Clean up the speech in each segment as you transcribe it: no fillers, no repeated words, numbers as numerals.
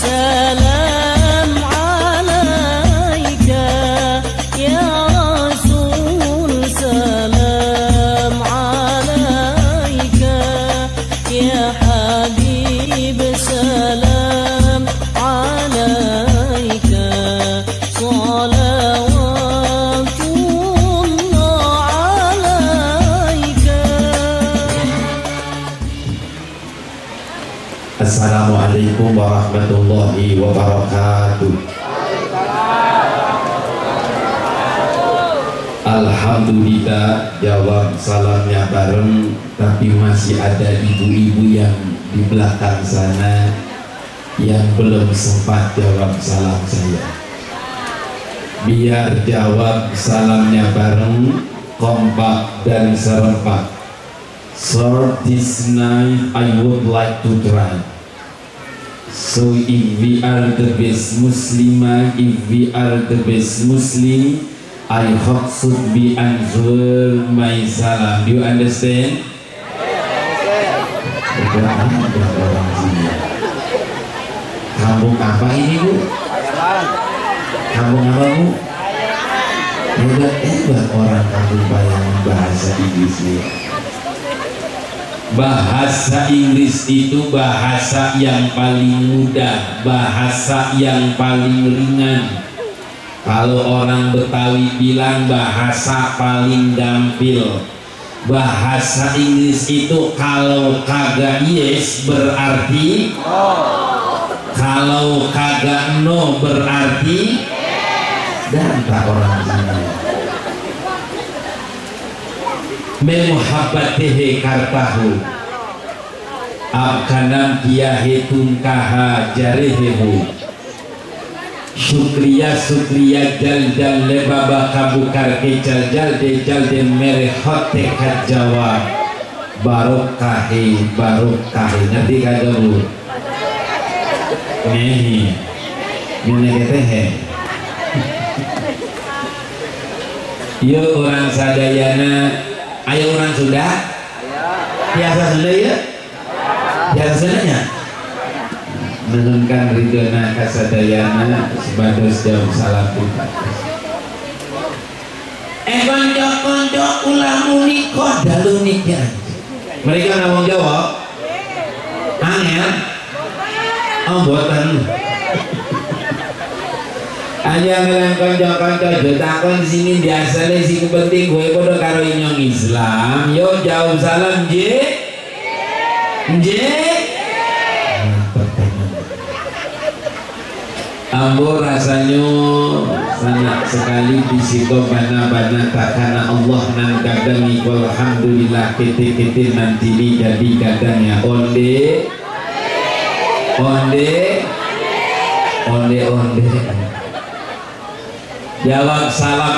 salam alaika ya Rasul, salam alaika ya Habib, salam alaika Assalamualaikum warahmatullahi wabarakatuh. Alhamdulillah, jawab salamnya bareng, tapi masih ada ibu-ibu yang di belakang sana yang belum sempat jawab salam saya. Biar jawab salamnya bareng, kompak dan serempak. Sir, this night I would like to try. So if we are the best Muslimah, if we are the best Muslim, I hope should be answer my salam. Do you understand? Kampung apa ini, Bu? Kampung apa, Bu? Hebat orang kampung Bayangan bahasa Inggrisnya. Bahasa Inggris itu bahasa yang paling mudah, bahasa yang paling ringan. Kalau orang Betawi bilang bahasa paling gampil. Bahasa Inggris itu kalau kagak yes berarti no, kalau kagak no berarti yes. Dan tak orang sini memuhabbatihi kartahu abkanam kiyahi tunkaha jarihihu syukriya jal lebaba kabukar kejal jalde merehote kajawab barokahi nanti kagak, Bu? Nehi menegetehe. Yo orang sadayana, ayo orang Sunda, biasa Sunda ya, biasa Sundanya. Menunkan ridona kasadayana sebados jauh salam kita. Konco ulah munika dalu nikah. Mereka ngomong jawab, angel, mboten. Aja ngelang konco jotakon sini biasane sing penting gue padha karo inyong Islam. Yo jauh salam nggih. Nggih. Ambo rasanya sangat sekali bisiko bana-bana takana Allah nan kadang alhamdulillah kete nanti ini jadi kadangnya onde. Jawab salam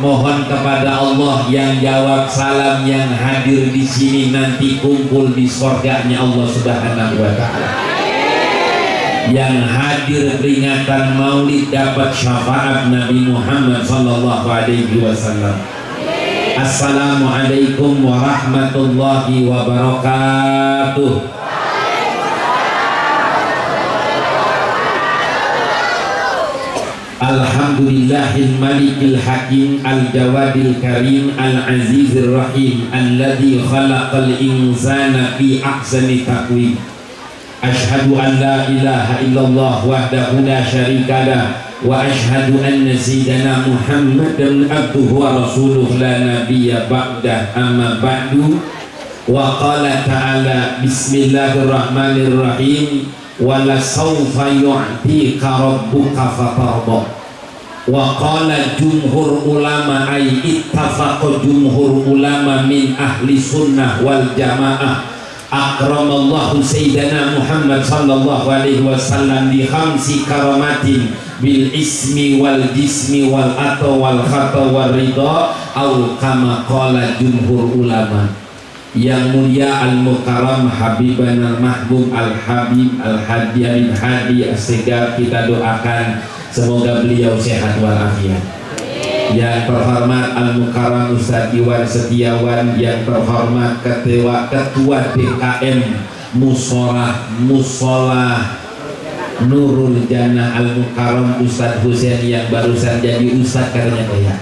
mohon kepada Allah yang jawab salam yang hadir di sini nanti kumpul di surganya Allah Subhanahu wa taala. Yang hadir peringatan Maulid dapat syafaat Nabi Muhammad sallallahu alaihi wasallam. Assalamualaikum warahmatullahi wabarakatuh. Alhamdulillahil malikil hakim al-jawadil karim al-azizir rahim alladhi khalaqal insana fi ahsani taqwim. Ashhadu an la ilaha illallah wahdahu la syarika lah wa ashhadu anna sayyidana Muhammadan abduhu wa rasuluhu la nabiyya ba'dah amma ba'du. Wa qala ta'ala bismillahirrahmanirrahim wala sawfa yu'tika rabbuka fatarda. Wa qala jumhur ulama ay ittafaqa jumhur ulama min ahli sunnah wal jamaah akramallahu sayyidana Muhammad sallallahu alaihi wasallam bi khamsi karamatin bil ismi wal jismi wal ata wal khata wal ridha au kama qala jumhur ulama. Yang mulia al-mukarram Habiban al-mahbub al-habib al-hadi al-hadi as-segaf kita doakan semoga beliau sehat walafiat. Yang terhormat al-mukarram Ustaz Iwan Setiawan, yang terhormat ketua DKM Musola Nurul Jannah Al Mukarram Ustadz Husain yang barusan jadi Ustadz katanya ya.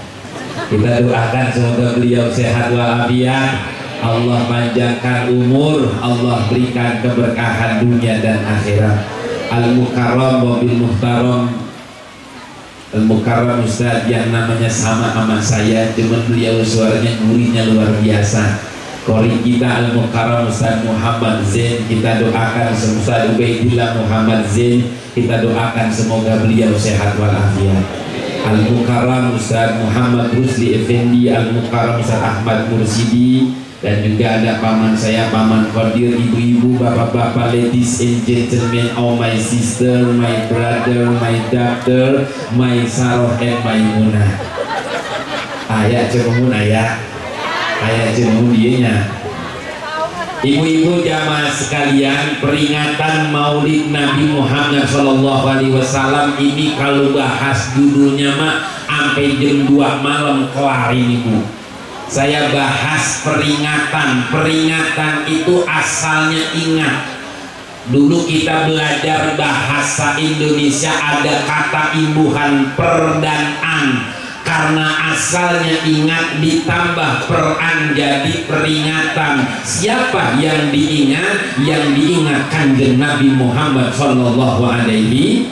Kita doakan semoga beliau sehat walafiat, Allah panjangkan umur, Allah berikan keberkahan dunia dan akhirat. Al Mukarram Mobil Muhtaram Al Mukarram Ustadz yang namanya sama saya, cuman beliau suaranya gurihnya luar biasa. Kori kita Al Mukarram Ustadz Muhammad Zain, kita doakan Ustadz Ubaidillah Muhammad Zain, kita doakan semoga beliau sehat walafiat. Al Mukarram Ustadz Muhammad Rusli Effendi, Al Mukarram Ustadz Ahmad Mursidi, dan juga ada paman saya, Paman Qadir, ibu-ibu, bapak-bapak, ladies and gentlemen, all my sister, my brother, my doctor, my Saroh and my Munah. Ayah cemun ayah cemun dianya. Ibu-ibu jamaah sekalian, peringatan Maulid Nabi Muhammad SAW ini kalau bahas judulnya mah sampai jam 2 malam kelar ini Bu. Saya bahas peringatan itu asalnya ingat. Dulu kita belajar bahasa Indonesia ada kata imbuhan per dan an. Karena asalnya ingat ditambah peran jadi peringatan. Siapa yang diingat? Yang diingat Kanjeng Nabi Muhammad Sallallahu Alaihi.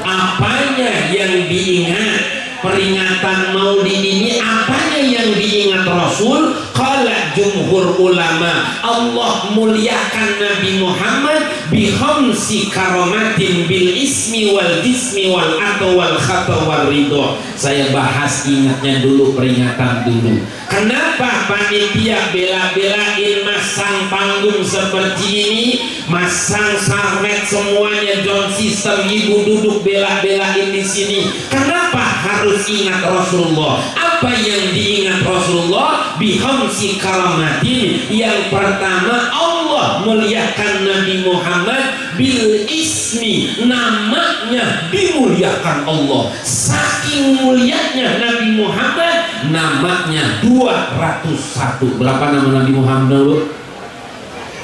Apanya yang diingat? Peringatan Maulid ini apanya yang diingat Rasul? Qala jumhur ulama, Allah muliakan Nabi Muhammad bi khamsi karamatin bil ismi wal jismi wal atau wal khata wal ridho. Saya bahas ingatnya dulu, peringatan dulu. Kenapa panitia bela-belain masang panggung seperti ini, masang sarmet semuanya John System, ibu duduk bela-belain di sini? Kenapa harus ingat Rasulullah? Apa yang diingat Rasulullah? Bihamsi karamatin. Yang pertama, Allah muliakan Nabi Muhammad bil ismi, namanya dimuliakan Allah. Saking mulianya Nabi Muhammad, namanya 201. Berapa nama Nabi Muhammad dulu?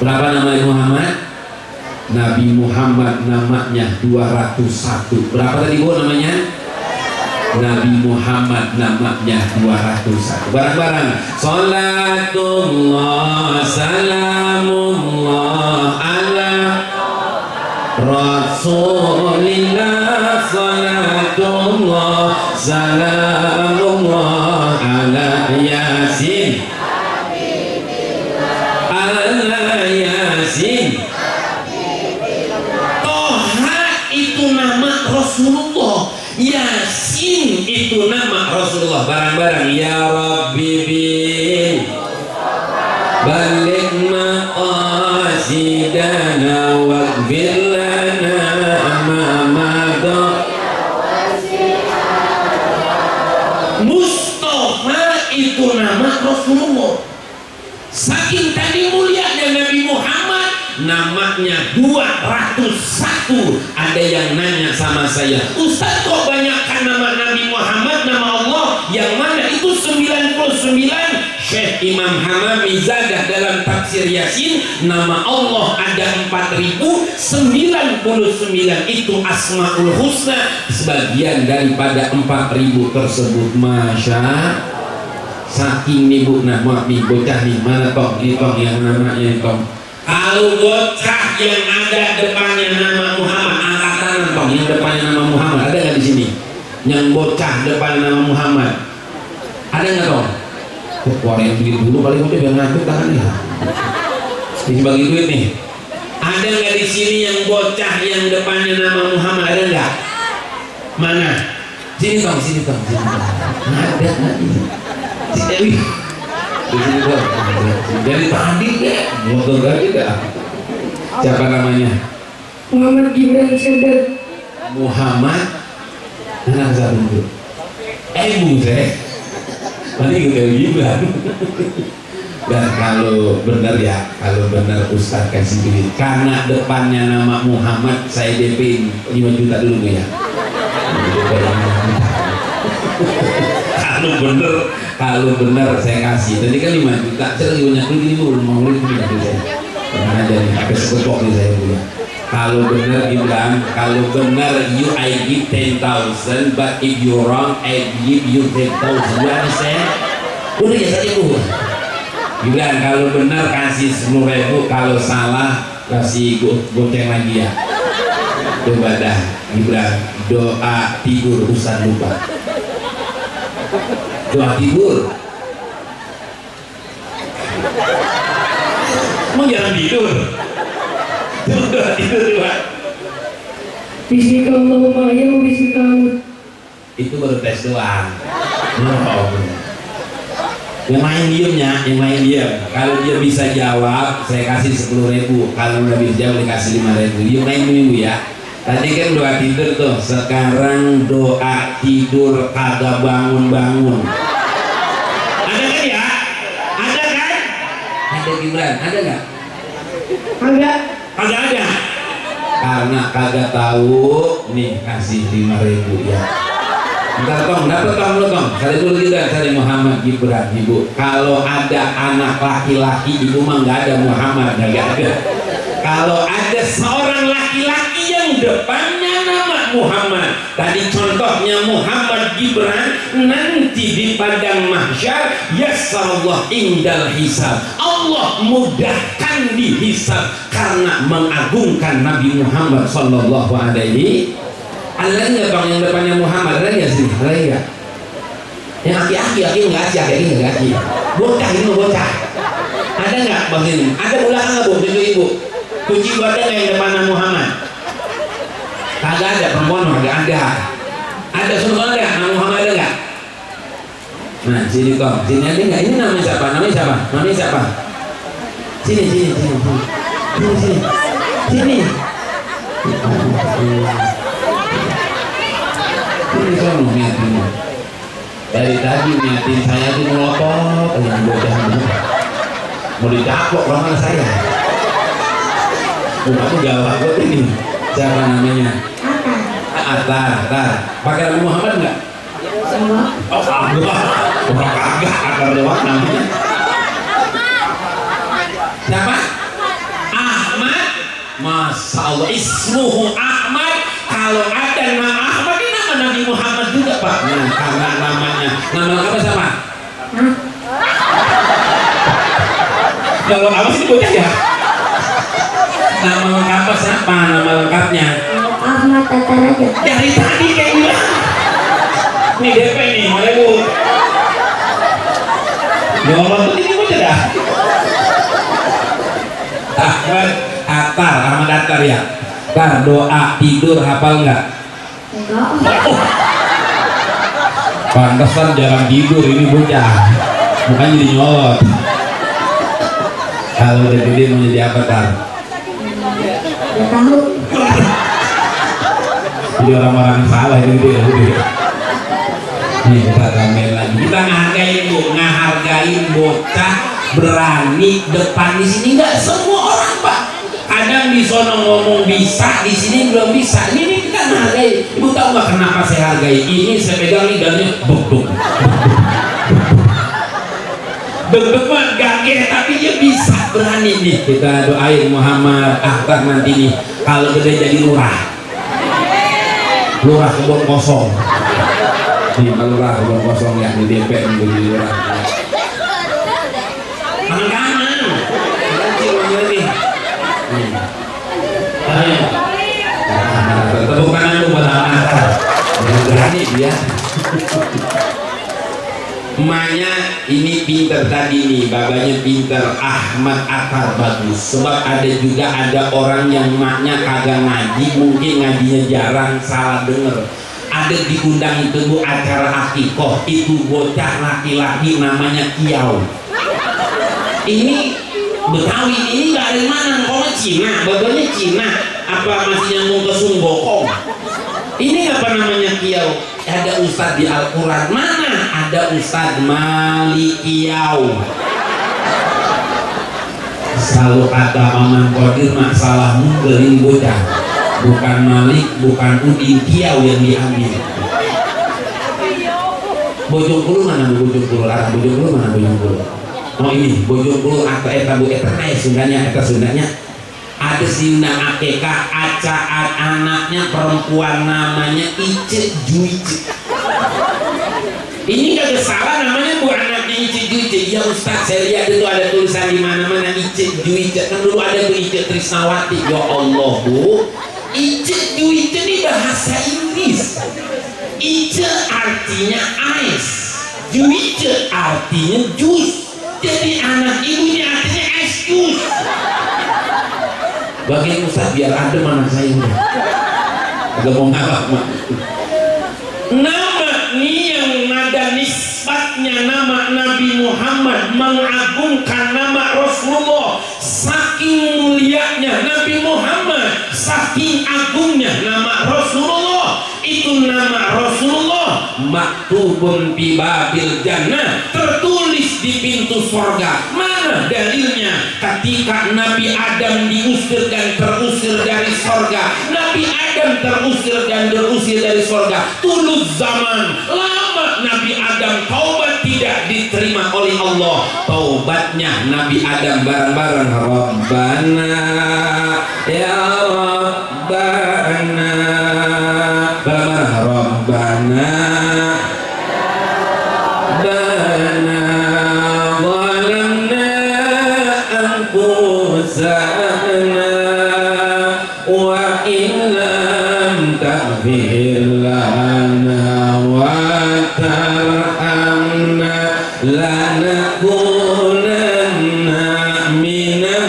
Berapa nama Nabi Muhammad? Nabi Muhammad namanya 201. Berapa tadi Bu namanya? Nabi Muhammad namanya 201. Bareng-bareng. Salatullah salamullah ala Rasulillah, salatullah salamullah ala Yasin, ala Yasin. Toha itu nama Rasulullah, Yasin itu nama Rasulullah. Barang-barang. Ya Rabbi bin balik maqasidana waghfir lana ma madha. Mustafa itu nama Rasulullah. Saking tadi mulianya Nabi Muhammad, namanya 201. Ada yang nanya sama saya, Ustaz kok banyakkan nama Nabi Muhammad, nama Allah yang mana? Itu 99. Syekh Imam Hamami Zadah dalam tafsir Yasin, nama Allah ada 4099. Itu Asmaul Husna, sebagian daripada 4000 tersebut. Masya saking nih Bu, nah maaf nih bocah nih, mana toh ini toh yang namanya toh. Kalau bocah yang ada depannya nama Muhammad, angkat tangan toh yang depannya nama Muhammad. Ada nggak di sini yang bocah depan nama Muhammad? Ada nggak toh? Keluar yang duit dulu paling udah biar ngangkut tangannya. Ini bagi duit nih. Ada nggak di sini yang bocah yang depannya nama Muhammad? Ada nggak? Mana? Sini toh, sini toh, sini toh. Ada nggak? Si Dewi. Di sini toh. Dari tadi deh. Motor lagi dah. Siapa namanya? Muhammad Gibran Sender. Muhammad. Anak satu itu. Buset. Tadi kita Gibran. Dan kalau benar ya, kalau benar Ustaz kasih duit, karena depannya nama Muhammad, saya DP 5 juta dulu ya. Kalau benar saya kasih. Tadi kan 5 juta, saya lagi banyak duit ini dulu, mau duit ini saya. Karena aja nih, sampai sekepok nih saya punya. Kalau benar Gibran, kalau benar you I give 10,000, but if you wrong I give you 10,000. You understand? Udah ya saja Bu. Gibran kalau benar kasih 10.000, kalau salah kasih goceng lagi ya. Coba dah Gibran, doa tidur usah lupa. Doa tidur. Mau jangan tidur. Doa tidur juga. Bismillahirrahmanirrahim, ya bismillah. Itu baru tes doang. Yang main diemnya, yang main diem. Kalau dia bisa jawab, saya kasih 10.000. Kalau nggak bisa jawab, dikasih 5.000. Dia main dulu ya. Tadi kan doa tidur tuh. Sekarang doa tidur kagak bangun-bangun. Ada kan ya? Ada kan? Ada Gibran, ada nggak? Agak. Kagak ada. Karena kagak tahu, nih kasih 5.000 ya. Bentar Tong, dapat Tong lu Tong. Cari dulu kita, cari Muhammad Gibran Ibu. Kalau ada anak laki-laki Ibu mah nggak ada Muhammad, nggak ada. Kalau ada seorang laki-laki yang depannya nama Muhammad, tadi contohnya Muhammad Gibran, nanti di padang mahsyar yassarallah indal hisab, Allah mudahkan dihisab karena mengagungkan Nabi Muhammad sallallahu alaihi. Ada nggak Bang yang depannya Muhammad? Ada nggak sih? Ada nggak? Yang aki-aki nggak sih, aki nggak aki. Bocah ini bocah. Ada nggak Bang ini? Ada belakang nggak Bu? Ibu. Kunci ada nggak yang depannya Muhammad? Kagak ada, perempuan nggak ada. Ada semua ada. Nama Muhammad ada nggak? Nah sini Kong, sini ada nggak? Ini namanya siapa? Namanya siapa? Namanya siapa? Sini. Ini saya mau niatin. Dari tadi niatin saya tuh melotot, yang bocah mau dicaplok sama saya. Aku jawab kok ini. Siapa namanya? Atar. Pakai nama Muhammad enggak? Oh, Allah. Orang kagak Atar doang namanya. Siapa? Ahmad. Masya Allah, ismuhu Ahmad. Kalau ada nama Ahmad, ini nama Nabi Muhammad juga Pak. Nah, karena namanya. Nama lengkapnya siapa? Kalau apa sih bocah ya? Nama lengkapnya siapa? Nama lengkapnya? Ahmad Tatar aja. Dari tadi kayak gini. Ini DP nih, mana Bu? Ya Allah, ini bocah dah. Ahmad Atar ya. Tar doa tidur hafal nggak? Enggak. Pantesan jarang tidur ini bocah. Bukan jadi nyolot. Kalau udah gede mau jadi apa Tar? Nggak tahu. Jadi orang-orang salah ini dia. Nih kita ramein lagi. Kita ngehargain bocah berani depan di sini nggak semua orang Pak. Kadang di sono ngomong bisa, di sini belum bisa. Ini kita menghargai. Ibu tahu nggak kenapa saya hargai? Ini saya pegang lidahnya, buk. Buk mah gageh, tapi dia bisa berani nih. Kita doain Muhammad Akhtar nanti nih kalau gede jadi lurah kebun kosong. Nih lurah kebun kosong ya di DP menjadi lurah. Kangen. Tepuk tangan lu buat anak-anak. Berani dia. Emaknya ini pinter tadi nih, babanya pinter, Ahmad Atar bagus. Sebab ada orang yang emaknya kagak ngaji, mungkin ngajinya jarang, salah denger. Ada diundang itu Bu acara akikoh, itu bocah laki-laki namanya Kiau. Ini Betawi ini nggak dari mana, ngomongnya Cina, babanya Cina, apa masih nyambung ke Sungbokong? Ini apa namanya Kiau? Ada ustadz di Al-Quran, mana? Ada ustadz Malik Kiau. Selalu kata Maman Qadir masalah ini bocah, bukan Malik, bukan Udin, Kiau yang diambil. Bojongkulu mana Bojongkulu? Arah Bojongkulu mana Bojongkulu? Oh ini Bojongkulu atau eta Bu eta Sundanya. Ada ada diundang akekah, acaan anaknya perempuan namanya Ice Juice. Ini gak salah namanya bu anaknya Ice Juice. Ya Ustaz, saya lihat itu ada tulisan di mana-mana Ice Juice. Kan dulu ada tuh Ice Trisnawati. Ya Allah bu, Ice Juice ini bahasa Inggris. Ice artinya ice, Juice artinya jus. Jadi anak ibunya artinya es jus. Bagian Ustaz biar ada mana saya udah agak mau ngalak mak. Nama nih yang nada nisbatnya nama Nabi Muhammad mengagungkan nama Rasulullah. Saking mulianya Nabi Muhammad, saking agungnya nama Rasulullah. Itu nama Rasulullah maktubun fi babil jannah, tertulis di pintu surga. Mana dalilnya? Ketika Nabi Adam diusir dan terusir dari surga, Nabi Adam terusir dan terusir dari surga, tulus zaman lama Nabi Adam taubat tidak diterima oleh Allah. Taubatnya Nabi Adam bareng-bareng, Rabbana ya Rabbana, Rabbana Rabbana zalamna anfusana wa in lam taghfir lana wa tarhamna lanakunanna minal.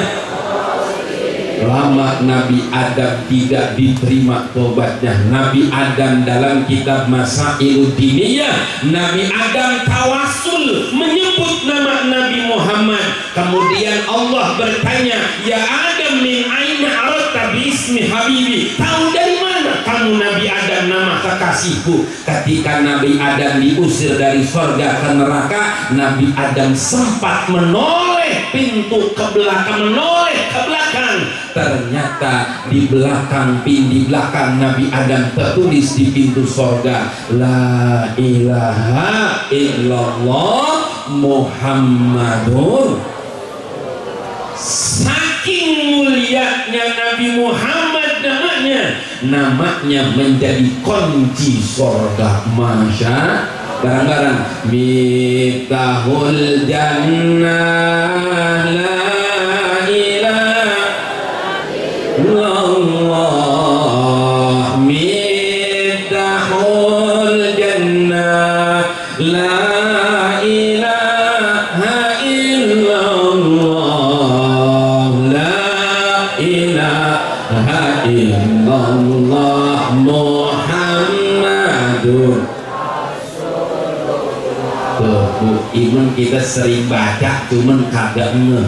Lama Nabi Adam tidak diterima tobatnya. Nabi Adam dalam kitab Masailud Diniyah, Nabi Adam tawasul menyebut nama Nabi Muhammad. Kemudian Allah bertanya, ya Adam min aina arata bi ismi habibi, tahu dari mana kamu Nabi Adam nama kekasihku? Ketika Nabi Adam diusir dari surga ke neraka, Nabi Adam sempat menoleh pintu ke belakang, menoleh ke belakang. Ternyata di belakang Nabi Adam tertulis di pintu surga, la ilaha illallah Muhammadun. Saking mulianya Nabi Muhammad namanya menjadi kunci surga. Masya barang-barang mitahul jannah la Allah, mitahul jannah la ilaha illallah, la ilaha illallah Muhammadun. Tuh, iman kita sering baca cuman kagak ngeh.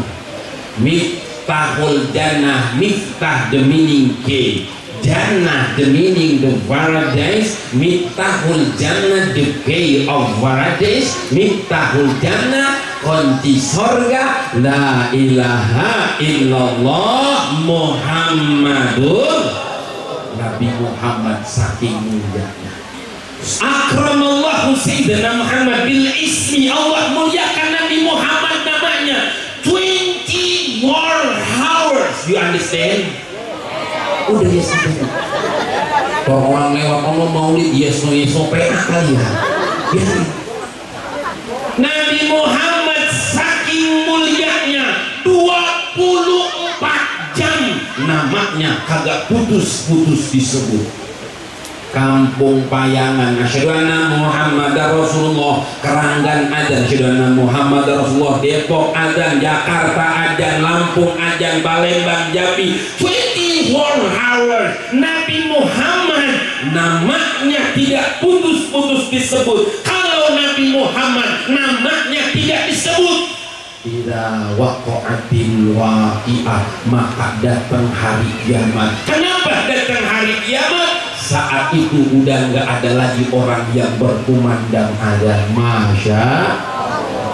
Miftahul jannah, miftah the meaning key, jannah the meaning the paradise, miftahul jannah the key of paradise, miftahul jannah kunci surga, la ilaha illallah Muhammadun. Nabi Muhammad saking mulianya. Akramallahu sayyidina Muhammad bil ismi, Allah muliakan Nabi Muhammad namanya 24 hours. You understand? Udah ya sampai. Kalau orang lewat ngomong maulid, yes no yes no PA kali ya. Nabi Muhammad saking mulianya 24 jam namanya kagak putus-putus disebut. Kampung Payangan asyhadu anna Muhammadar Rasulullah, Keranggan adzan asyhadu anna Muhammadar Rasulullah, Depok adzan, Jakarta adzan, Lampung adzan, Palembang, Jambi 24 hours. Nabi Muhammad namanya tidak putus-putus disebut. Kalau Nabi Muhammad namanya tidak disebut, ila waqa'atil waqi'ah, maka datang hari kiamat. Kenapa datang hari kiamat? Saat itu udah nggak ada lagi orang yang berkumandang azan. Masya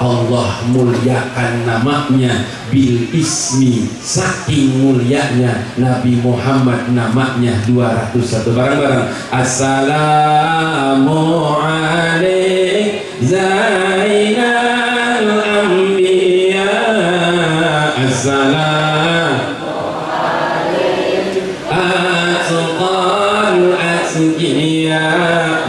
Allah muliakan namanya bil ismi, saking mulianya Nabi Muhammad namanya 201. Bareng-bareng assalamu alaikum zainal anbiya, assalamu alaikum ya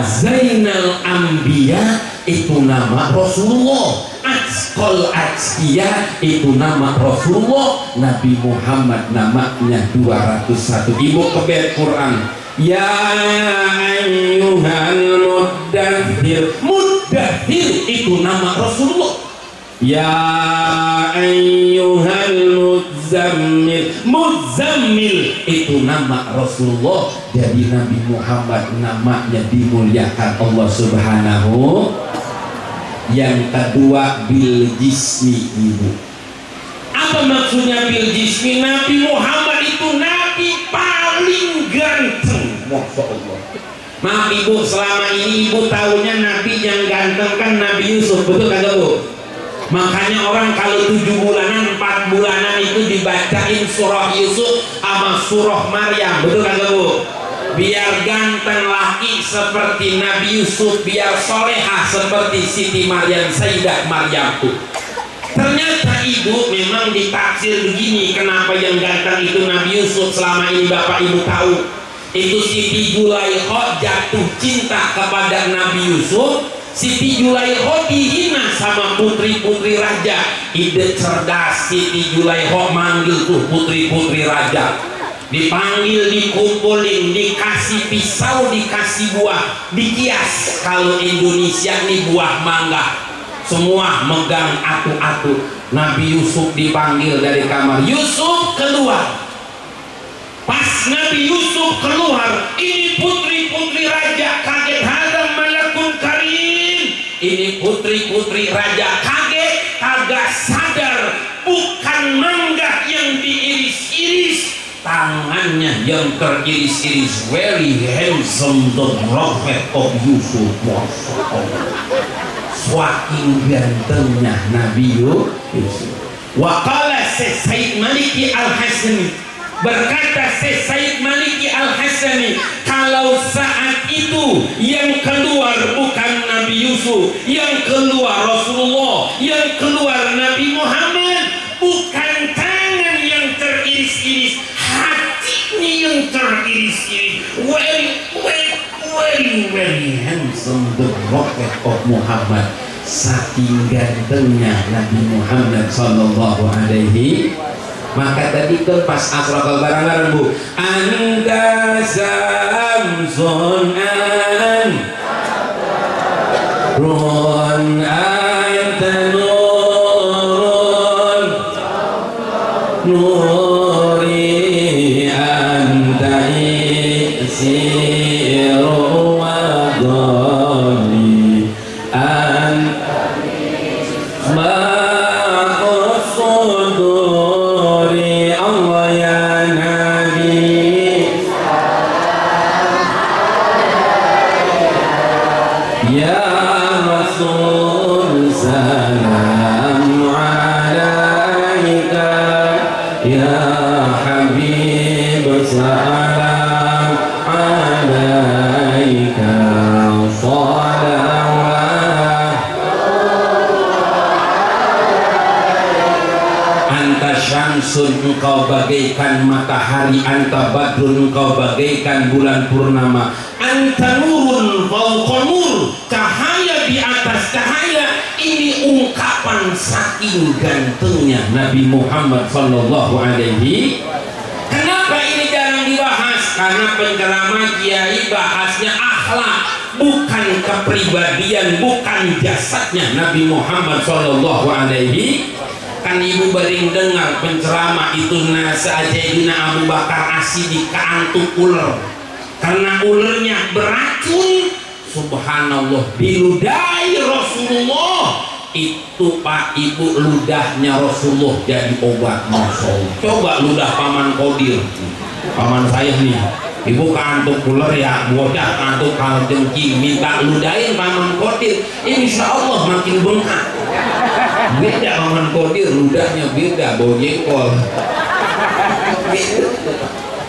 Zainal Anbiya itu nama Rasulullah, Atqal Atqiya itu nama Rasulullah, Nabi Muhammad namanya 201. Ibu kebet Quran, ya ayyuhal muddathir, muddathir itu nama Rasulullah, ya ayyuhal muzammil, muzammil itu nama Rasulullah. Jadi Nabi Muhammad namanya dimuliakan Allah Subhanahu. Yang kedua bil jismi, ibu. Apa maksudnya bil jismi? Nabi Muhammad itu nabi paling ganteng. Masya Allah. Maaf ibu, selama ini ibu tahunya nabi yang ganteng kan Nabi Yusuf, betul kagak bu? Makanya orang kalau 7 bulanan 4 bulanan itu dibacain surah Yusuf sama surah Maryam, betul kagak bu? Biar ganteng laki seperti Nabi Yusuf, biar solehah seperti Siti Maryam, Sayyidah Maryam tuh. Ternyata ibu memang ditafsir begini, kenapa yang ganteng itu Nabi Yusuf. Selama ini bapak ibu tahu itu Siti Julaikha jatuh cinta kepada Nabi Yusuf. Siti Julaikha dihina sama putri-putri raja. Ide cerdas Siti Julaikha manggil tuh putri-putri raja, dipanggil, dikumpulin, dikasih pisau, dikasih buah, dikias. Kalau Indonesia nih buah mangga, semua megang atu-atu. Nabi Yusuf dipanggil dari kamar, Yusuf keluar. Pas Nabi Yusuf keluar, ini putri-putri raja kaget, hadam malakun karim. Ini putri-putri raja kaget, kagak sadar bukan mangga yang diiris-iris, tangannya yang teriris-iris. Very handsome the prophet of Yusuf. Saking gantengnya Nabi Yusuf. Waqala Sayyid Maliki Al-Hasani, berkata Sayyid Maliki Al-Hasani, kalau saat itu yang keluar bukan Nabi Yusuf, yang keluar Rasulullah, yang keluar Nabi Muhammad, bukan tangan yang teriris-iris, hatinya yang teriris-iris. Very handsome the prophet of Muhammad. Saking gantengnya Nabi Muhammad sallallahu alaihi. Maka tadi kan pas asraqal barang-barang bu, anta samsun an run anta nurun nuri anta isiru wa dhali anta ma'usuduri Allah ya Nabi ya Rasul salam alaika ya Habib salam alaika salawat. Anta syamsun, engkau bagaikan matahari, anta badrun, engkau bagaikan bulan purnama, anta nurun fawqa nur, cahaya di atas cahaya. Ini ungkapan saking gantengnya Nabi Muhammad sallallahu alaihi. Kenapa ini jarang dibahas? Karena penceramah kiai bahasnya akhlak, bukan kepribadian, bukan jasadnya Nabi Muhammad sallallahu alaihi. Kan ibu bering dengar penceramah itu Sayyidina Abu Bakar As-Siddiq keantuk ular, karena ularnya beracun. Subhanallah, diludahi Rasulullah itu pak ibu, ludahnya Rasulullah jadi obat. Masya Allah. Coba ludah paman Kodir, paman saya nih, ibu keantuk ular ya, bocah keantuk kalau jengking, minta ludahin paman Kodir, insya Allah makin bengkak. Beda paman Kodir, ludahnya beda, bau jengkol.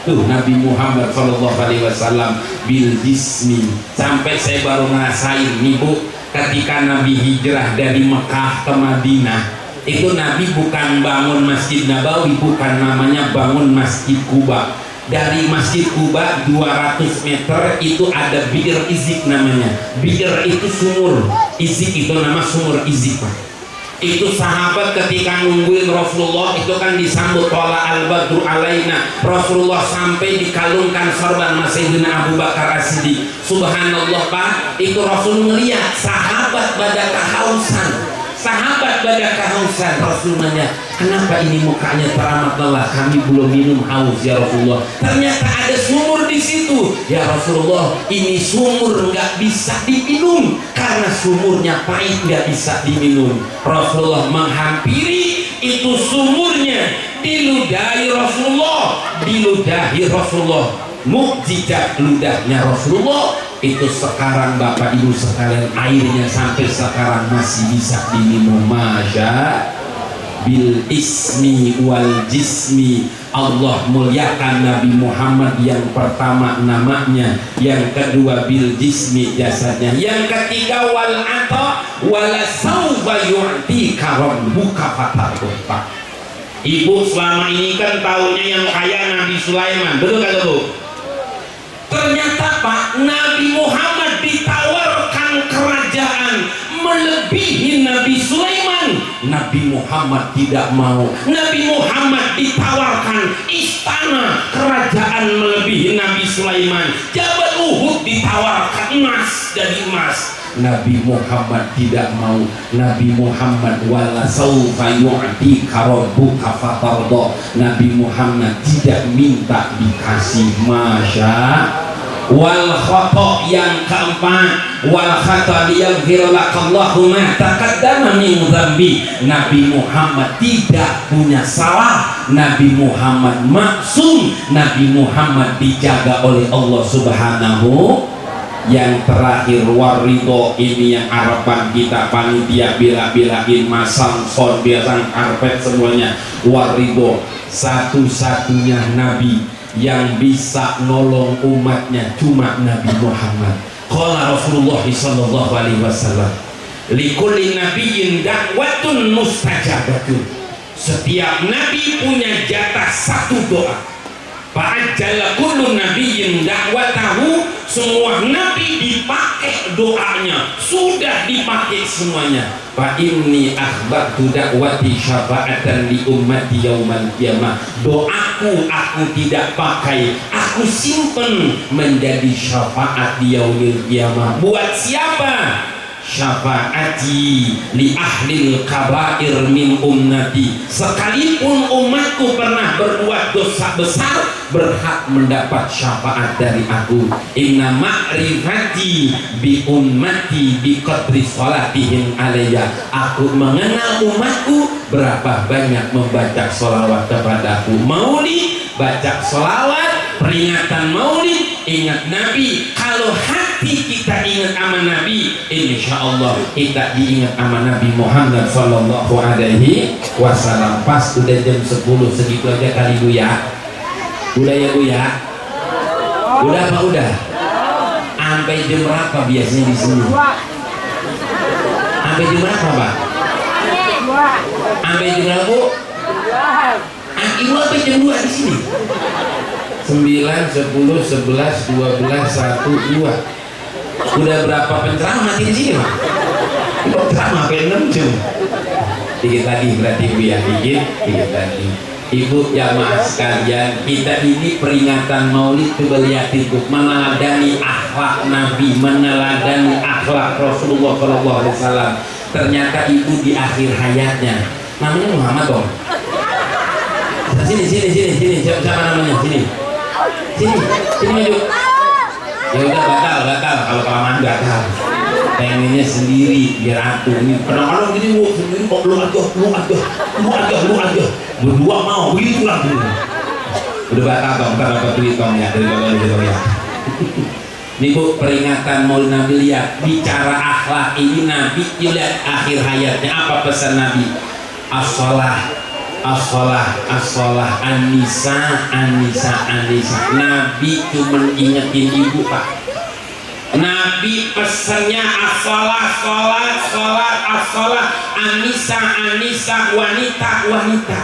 Tuh Nabi Muhammad SAW bil jismi. Sampai saya baru ngerasain nih bu, ketika Nabi hijrah dari Mekah ke Madinah, itu Nabi bukan bangun Masjid Nabawi, bukan namanya bangun Masjid Kuba. dari Masjid Kuba 200 meter itu ada Bir Izik namanya. Bir itu sumur, Izik itu nama sumur Izik, Pak. Itu sahabat ketika nungguin Rasulullah itu kan disambut wala al-badru alaina. Rasulullah sampai dikalungkan sorban Sayyidina Abu Bakar As-Siddiq. Subhanallah, Pak, itu Rasul melihat sahabat pada kehausan. Sahabat pada kehausan. Rasul nanya, kenapa ini mukanya teramat lelah? Kami belum minum, haus ya Rasulullah. Ternyata ada sumur di situ. Ya Rasulullah, ini sumur nggak bisa diminum karena sumurnya pahit, nggak bisa diminum. Rasulullah menghampiri itu sumurnya, diludahi Rasulullah, diludahi Rasulullah. Mukjizat ludahnya Rasulullah itu sekarang Bapak Ibu sekalian, airnya sampai sekarang masih bisa diminum. Masya bil ismi wal jismi. Allah muliakan Nabi Muhammad, yang pertama namanya, yang kedua bil jismi jasadnya, yang ketiga wal ata wala sawfa yu'tika rabbuka fatarda. Ibu selama ini kan tahunya yang kaya Nabi Sulaiman, betul kata Bu? Ternyata Pak, Nabi Muhammad ditawarkan kerajaan melebihi Nabi Sulaiman. Nabi Muhammad tidak mau. Nabi Muhammad ditawarkan istana kerajaan melebihi Nabi Sulaiman. Jabal Uhud ditawarkan emas dari emas. Nabi Muhammad tidak mau. Nabi Muhammad wala sawfa yu'tika rabbuka fatarda. Nabi Muhammad tidak minta dikasih. Masya. Wal khata, yang keempat, wal khata liyaghfir lakallahu ma taqaddama min dzambi. Nabi Muhammad tidak punya salah. Nabi Muhammad maksum. Nabi Muhammad dijaga oleh Allah Subhanahu. Yang terakhir warido, ini yang harapan kita panitia bila-bilain masang sound, biasang karpet semuanya. Warido, satu-satunya nabi yang bisa nolong umatnya cuma Nabi Muhammad. Qala Rasulullah sallallahu alaihi wasallam, likulli nabiyyin da'watun mustajabatun. Setiap nabi punya jatah satu doa. Fa'ajjala kullu nabiyyin da'watahu. Semua nabi dipakai doanya, sudah dipakai semuanya. Fa inni akhbartu da'wati syafa'atan li ummati yaumal qiyamah. Doaku aku tidak pakai, aku simpen menjadi syafaat di yaumil qiyamah. Buat siapa? Syafaati li ahlil kabair min ummati. Sekalipun umatku pernah berbuat dosa besar, berhak mendapat syafaat dari aku. Inna ma'rifati bi ummati bi qadri salatihim alayya. Aku mengenal umatku berapa banyak membaca sholawat kepadaku. Maulid, baca sholawat, peringatan maulid, ingat Nabi. Kalau hati kita ingat sama Nabi, insya Allah kita diingat sama Nabi Muhammad sallallahu alaihi wasallam. Pas udah jam 10, segitu aja kali Bu ya. Udah ya Bu ya? Udah apa udah? Sampai jam berapa biasanya di sini? Sampai jam berapa Pak? Sampai jam berapa Bu? Ibu sampai jam 2 di sini. 9, 10, 11, 12, 1, 2. Udah berapa penceramah di sini Pak? Penceramah sampai 6 jam. Dikit lagi berarti Bu ya, dikit lagi. Ibu jamaah sekalian, kita ini peringatan maulid coba lihat itu, meneladani akhlak Nabi, meneladani akhlak Rasulullah SAW. Ternyata ibu di akhir hayatnya, namanya Muhammad dong. Sini, siapa namanya? Sini maju. Ya udah batal kalau kelamaan batal. Pengennya sendiri biar aku ini kadang-kadang gini bu sendiri kok lu aja berdua mau begitu lah dulu. Udah batal dong, ntar dapat duit dong ya dari bapak ya. Ini Bu, peringatan Maulid Nabi, lihat bicara akhlak ini Nabi, lihat akhir hayatnya apa pesan Nabi? As-shalah an-nisa. Nabi cuma ingetin ibu Pak. Nabi pesannya as-shalah, sholat, as-shalah, an-nisa, wanita.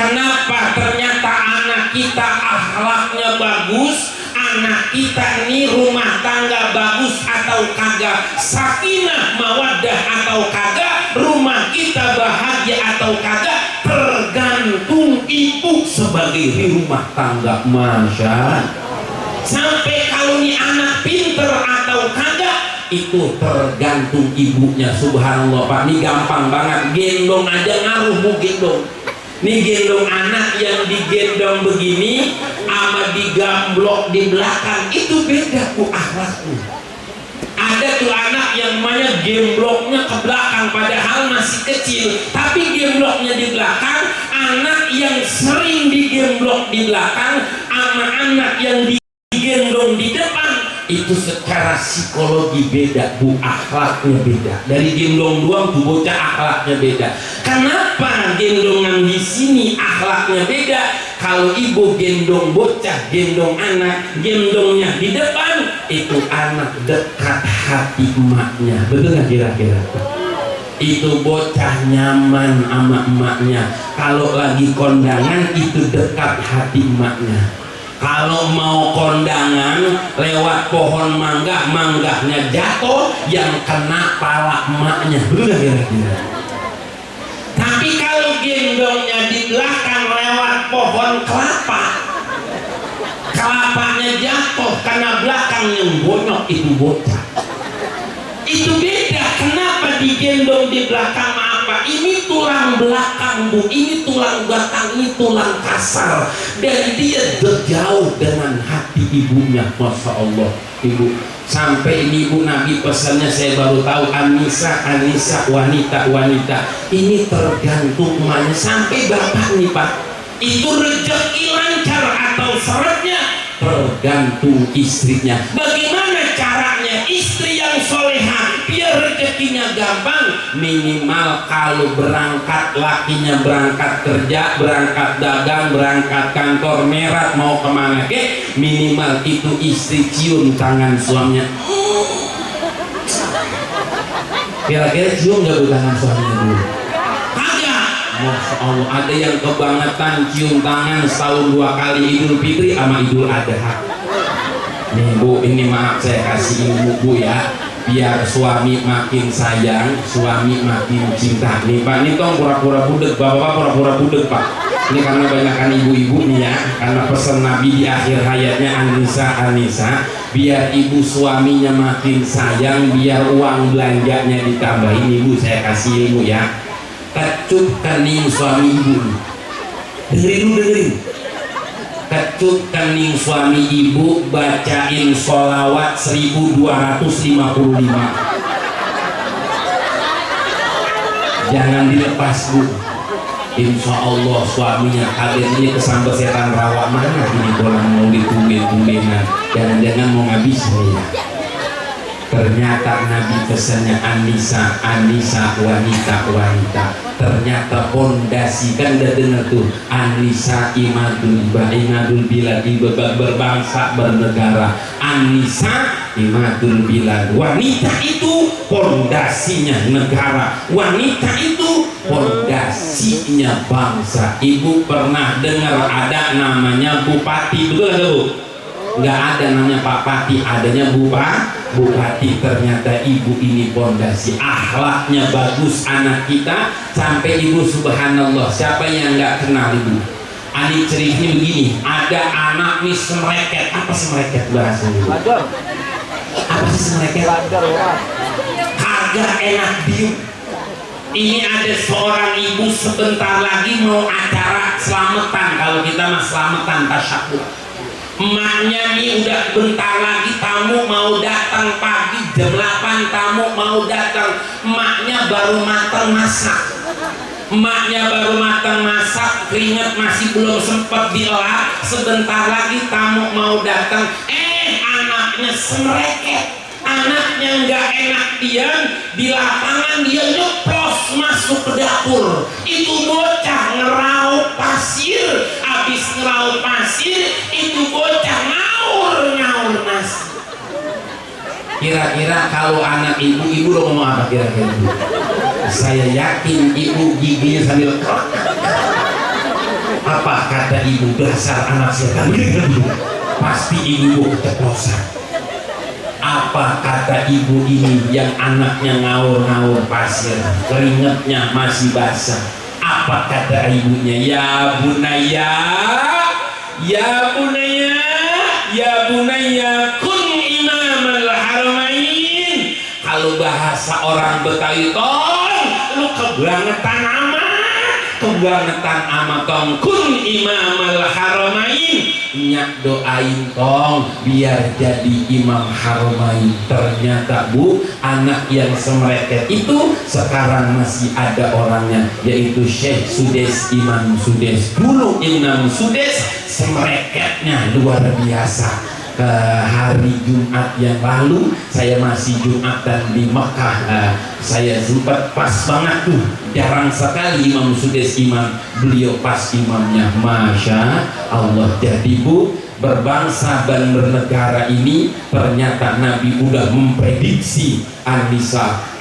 Kenapa? Ternyata anak kita akhlaknya bagus, anak kita ini rumah tangga bagus atau kagak, sakinah mawaddah atau kagak, rumah kita bahagia atau kagak, tergantung ibu sebagai rumah tangga. Masya Allah. Sampai kalau nih anak pinter atau kagak, itu tergantung ibunya. Subhanallah Pak, ini gampang banget, gendong aja ngaruh bu gendong. Nih gendong anak yang digendong begini sama digamblok di belakang itu beda bu akhlaknya. Ada tuh anak yang namanya gembloknya ke belakang padahal masih kecil, tapi gembloknya di belakang. Anak yang sering digemblok di belakang sama anak yang digendong di depan itu secara psikologi beda bu, akhlaknya beda. Dari gendong doang tuh bocah akhlaknya beda. Kenapa gendongan di sini akhlaknya beda? Kalau ibu gendong bocah, gendong anak, gendongnya di depan, itu anak dekat hati emaknya. Betul nggak kira-kira? Itu bocah nyaman sama emaknya. Kalau lagi kondangan itu dekat hati emaknya. Kalau mau kondangan lewat pohon mangga, mangganya jatuh, yang kena pala emaknya. Betul kira-kira? Tapi kalau gendongnya di belakang lewat pohon kelapa, kelapanya jatuh kena belakang yang bonyok, itu bocah. Itu beda. Kenapa digendong di belakang? Apa? Ini tulang belakang bu, ini tulang belakang, ini tulang kasar, dan dia jauh dengan hati ibunya. Masya Allah ibu. Sampai ini ibu Nabi pesannya saya baru tahu, Anissa, Anissa, wanita, wanita. Ini tergantung emaknya. Sampai bapak nih Pak, itu rezeki lancar atau seretnya tergantung istrinya. Bagaimana caranya istri yang soleha biar rezekinya gampang? Minimal kalau berangkat, lakinya berangkat kerja, berangkat dagang, berangkat kantor, merat mau kemana ke, minimal itu istri cium tangan suaminya. Kira-kira cium gak tangan suaminya dulu? Masya Allah, ada yang kebangetan cium tangan setahun 2 kali, Idul Fitri sama Idul Adha. Nih bu, ini maaf saya kasih ilmu bu ya, biar suami makin sayang, suami makin cinta. Nih Pak, ini tong pura-pura budek, bapak pura-pura budek Pak. Ini karena banyakkan ibu-ibu nih ya, karena pesan Nabi di akhir hayatnya, Anissa, Anissa, biar ibu suaminya makin sayang, biar uang belanjanya ditambahin. Ibu saya kasih ilmu ya. Kecup kening suami ibu, dengerin. Kecup kening suami ibu, bacain sholawat 1255. Jangan dilepas bu. Insya Allah suaminya kaget, ini kesambet setan rawa mana ini bolang mau ditumben-tumbenan. Jangan-jangan mau ngabis ya. Ternyata Nabi pesannya Anissa, Anissa, wanita, wanita. Ternyata pondasi, kan udah dengar tuh, Anissa imadul bilad, berbangsa bernegara. Anissa imadul bilad, wanita itu pondasinya negara, wanita itu pondasinya bangsa. Ibu pernah dengar ada namanya bupati, betul nggak bu? Nggak ada namanya Pak Pati, adanya Bupati. Ternyata ibu ini pondasi, akhlaknya bagus anak kita. Sampai ibu subhanallah, siapa yang nggak kenal ibu? Ani ceritanya begini, ada anak nih semreket. Apa semreket bahasanya? Apa sih semreket? Kagak enak diu. Ini ada seorang ibu sebentar lagi mau acara selamatan, kalau kita mah selamatan tasyahud. Emaknya nih udah bentar lagi tamu mau datang, pagi jam 8 tamu mau datang. Emaknya baru matang masak. Emaknya baru matang masak, keringet masih belum sempat diolah. Sebentar lagi tamu mau datang. Anaknya semreket. Anaknya nggak enak diam di lapangan, dia nyeplos masuk ke dapur. Itu bocah ngeraup pasir, habis ngeraup pasir itu bocah ngaur nasi. Kira-kira kalau anak ibu lo ngomong apa kira-kira? Saya yakin ibu giginya sambil Apa kata ibu? Dasar anak setan. Pasti ibu keceplosan. Apa kata ibu ini yang anaknya ngawur-ngawur pasir, keringetnya masih basah? Apa kata ibunya? Ya bunaya, ya bunaya, ya bunaya, kun imamal haramain. Kalau bahasa orang Betawi, tong lu kebangetan amat tong, kun imamal haramain. Nyak doain tong biar jadi imam haramain. Ternyata bu, anak yang semereket itu sekarang masih ada orangnya, yaitu Syekh Sudes, Imam Sudes. Dulu Imam Sudes semereketnya luar biasa. Ke hari Jumat yang lalu saya masih Jumatan di Mekah, saya sempat pas banget tuh, jarang sekali Imam Sudes imam, beliau pas imamnya, Masya Allah. Jadi bu, berbangsa dan bernegara ini ternyata Nabi udah memprediksi An-Nisa,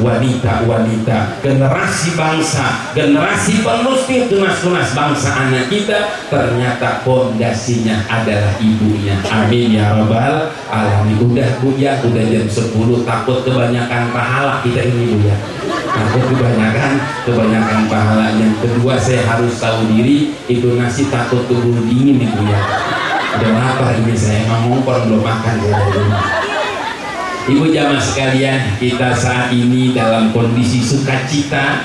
wanita-wanita, generasi bangsa, generasi penerus tunas bangsa anak kita, ternyata pondasinya adalah ibunya. Amin ya rabbal alamin. Udah bu ya, udah jam 10, takut kebanyakan pahala kita ini bu ya, takut kebanyakan pahala. Yang kedua, saya harus tahu diri, itu nasi takut keburu dingin ibu ya. Udah lapar ini, saya ngomong belum makan ya. Ibu jamaah sekalian, kita saat ini dalam kondisi sukacita,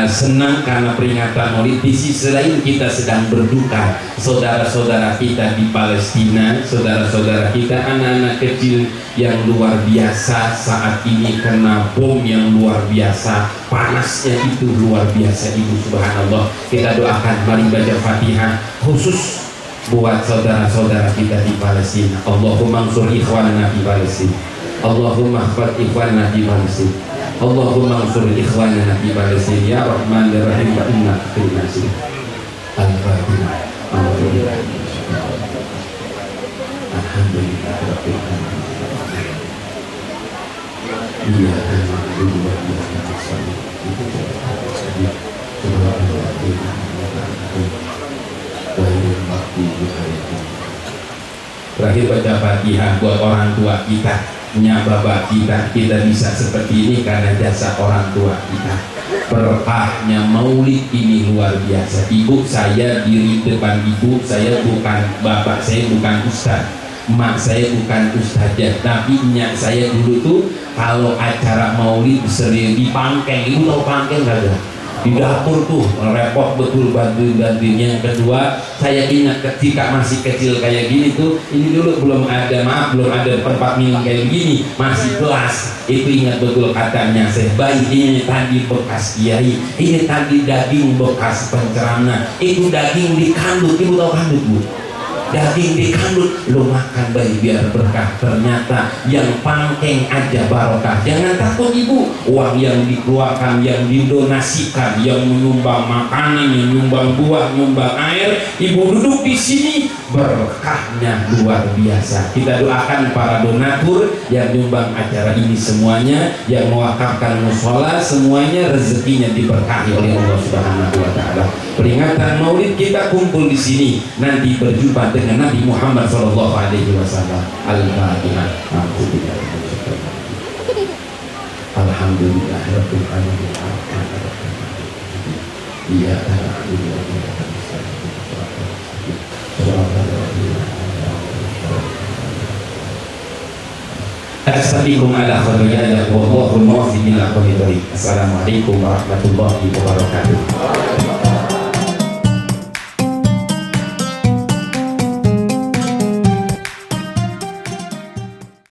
senang karena peringatan Maulid. Di sisi lain kita sedang berduka, saudara-saudara kita di Palestina, saudara-saudara kita, anak-anak kecil yang luar biasa saat ini kena bom yang luar biasa, panasnya itu luar biasa ibu, subhanallah. Kita doakan, mari baca Fatihah khusus buat saudara-saudara kita di Palestina. Allahumma ansur ikhwanana di Palestina, Allahumma khfad ikhwanana di Palestina, Allahumma ansur ikhwanana di Palestina, ya Rahman ya Rahim wa inna fil nasir. Al-Fatihah. Alhamdulillah rabbil alamin. Iya, terakhir baca Fatihah buat orang tua kita, bapak kita bisa seperti ini karena jasa orang tua kita. Berkahnya Maulid ini luar biasa. Ibu saya diri depan ibu saya, bukan bapak saya, bukan ustaz, mak saya bukan ustazah, tapi nyak saya dulu tuh kalau acara Maulid sering di pangkeng. Ibu tahu pangkeng gak ada? Di dapur tuh repot betul bantuin. Yang kedua, saya ingat ketika masih kecil kayak gini tuh, ini dulu belum ada tempat minum kayak gini, masih kelas. Itu ingat betul katanya saya, bayi ini tadi bekas kiai, ini tadi daging bekas penceramah, itu daging dikandut. Ibu tahu kandut bu? Daging dikandut, lo makan bayi biar berkah. Ternyata yang pangkeng aja barokah. Jangan takut ibu, uang yang dikeluarkan, yang didonasikan, yang menyumbang makanan, yang menyumbang buah, menyumbang air, ibu duduk di sini, berkahnya luar biasa. Kita doakan para donatur yang menyumbang acara ini semuanya, yang mewakafkan mushola semuanya, rezekinya diberkahi oleh Allah Subhanahu wa Ta'ala. Peringatan Maulid kita kumpul di sini, nanti berjumpa dengan Nabi Muhammad sallallahu alaihi wasallam. Al-Fatihah. Alhamdulillahirabbil alamin. Iyyaka na'budu wa iyyaka nasta'in. Assalamualaikum warahmatullahi wabarakatuh.